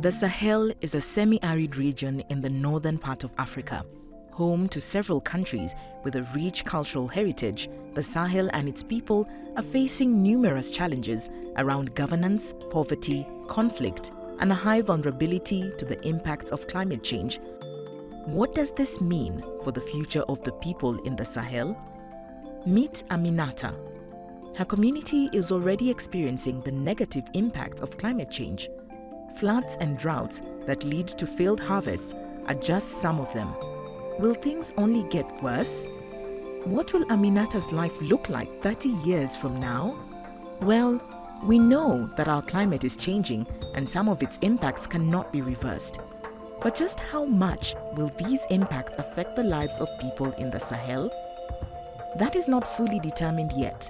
The Sahel is a semi-arid region in the northern part of Africa. Home to several countries with a rich cultural heritage, the Sahel and its people are facing numerous challenges around governance, poverty, conflict, and a high vulnerability to the impacts of climate change. What does this mean for the future of the people in the Sahel? Meet Aminata. Her community is already experiencing the negative impact of climate change. Floods and droughts that lead to failed harvests are just some of them. Will things only get worse? What will Aminata's life look like 30 years from now? Well, we know that our climate is changing and some of its impacts cannot be reversed. But just how much will these impacts affect the lives of people in the Sahel? That is not fully determined yet.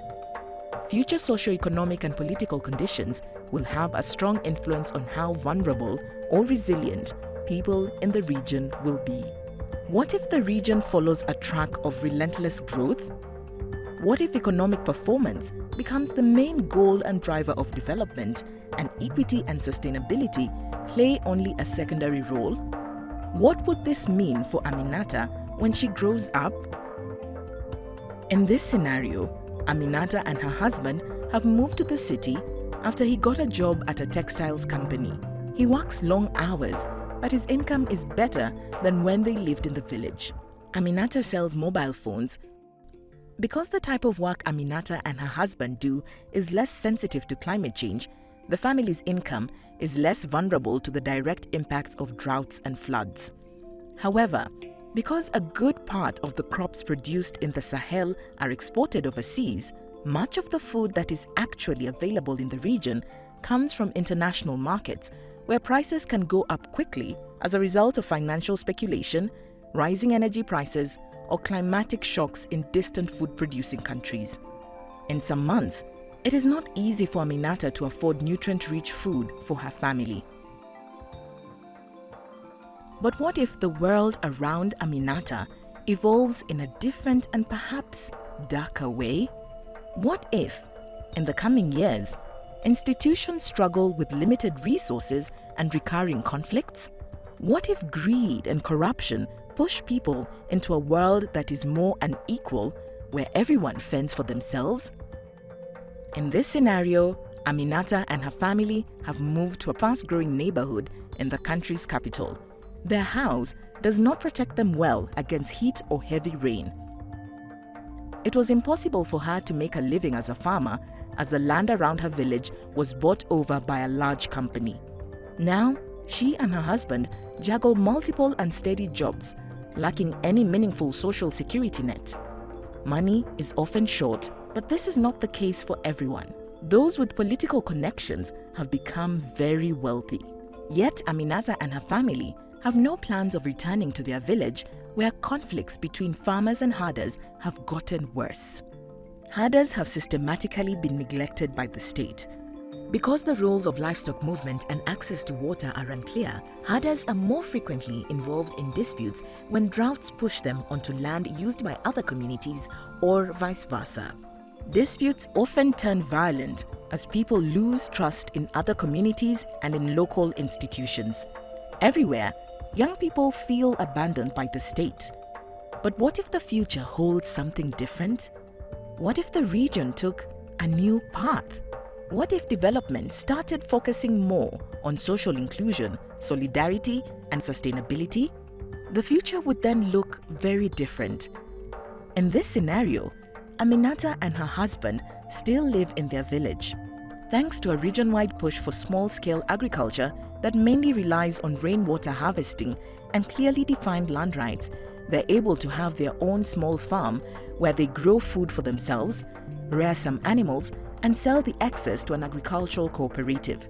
Future socio-economic and political conditions will have a strong influence on how vulnerable or resilient people in the region will be. What if the region follows a track of relentless growth? What if economic performance becomes the main goal and driver of development, and equity and sustainability play only a secondary role? What would this mean for Aminata when she grows up? In this scenario, Aminata and her husband have moved to the city after he got a job at a textiles company. He works long hours, but his income is better than when they lived in the village. Aminata sells mobile phones. Because the type of work Aminata and her husband do is less sensitive to climate change, the family's income is less vulnerable to the direct impacts of droughts and floods. However, because a good part of the crops produced in the Sahel are exported overseas, much of the food that is actually available in the region comes from international markets, where prices can go up quickly as a result of financial speculation, rising energy prices, or climatic shocks in distant food-producing countries. In some months, it is not easy for Aminata to afford nutrient-rich food for her family. But what if the world around Aminata evolves in a different and perhaps darker way? What if, in the coming years, institutions struggle with limited resources and recurring conflicts? What if greed and corruption push people into a world that is more unequal, where everyone fends for themselves? In this scenario, Aminata and her family have moved to a fast-growing neighborhood in the country's capital. Their house does not protect them well against heat or heavy rain. It was impossible for her to make a living as a farmer, as the land around her village was bought over by a large company. Now, she and her husband juggle multiple unsteady jobs, lacking any meaningful social security net. Money is often short, but this is not the case for everyone. Those with political connections have become very wealthy. Yet Aminata and her family have no plans of returning to their village, where conflicts between farmers and herders have gotten worse. Herders have systematically been neglected by the state. Because the rules of livestock movement and access to water are unclear, herders are more frequently involved in disputes when droughts push them onto land used by other communities, or vice versa. Disputes often turn violent as people lose trust in other communities and in local institutions. Everywhere, young people feel abandoned by the state. But what if the future holds something different? What if the region took a new path? What if development started focusing more on social inclusion, solidarity, and sustainability? The future would then look very different. In this scenario, Aminata and her husband still live in their village. Thanks to a region-wide push for small-scale agriculture that mainly relies on rainwater harvesting and clearly defined land rights, they're able to have their own small farm where they grow food for themselves, rear some animals, and sell the excess to an agricultural cooperative.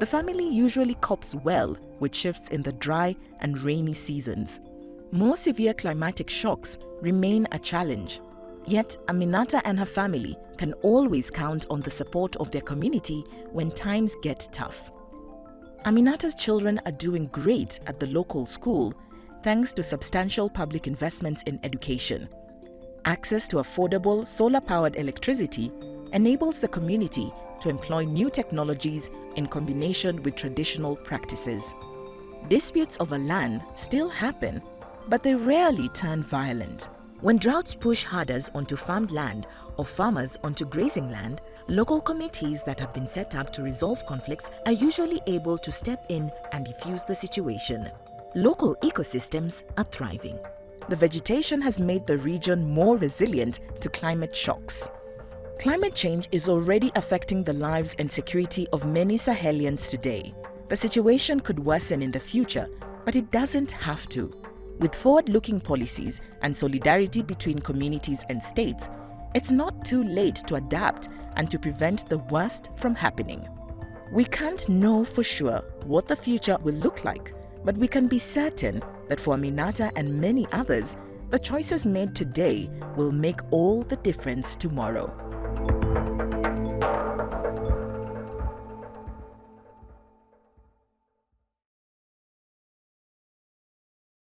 The family usually copes well with shifts in the dry and rainy seasons. More severe climatic shocks remain a challenge. Yet Aminata and her family can always count on the support of their community when times get tough. Aminata's children are doing great at the local school thanks to substantial public investments in education. Access to affordable solar-powered electricity enables the community to employ new technologies in combination with traditional practices. Disputes over land still happen, but they rarely turn violent. When droughts push herders onto farmed land or farmers onto grazing land, local committees that have been set up to resolve conflicts are usually able to step in and defuse the situation. Local ecosystems are thriving. The vegetation has made the region more resilient to climate shocks. Climate change is already affecting the lives and security of many Sahelians today. The situation could worsen in the future, but it doesn't have to. With forward-looking policies and solidarity between communities and states, it's not too late to adapt and to prevent the worst from happening. We can't know for sure what the future will look like, but we can be certain that for Aminata and many others, the choices made today will make all the difference tomorrow.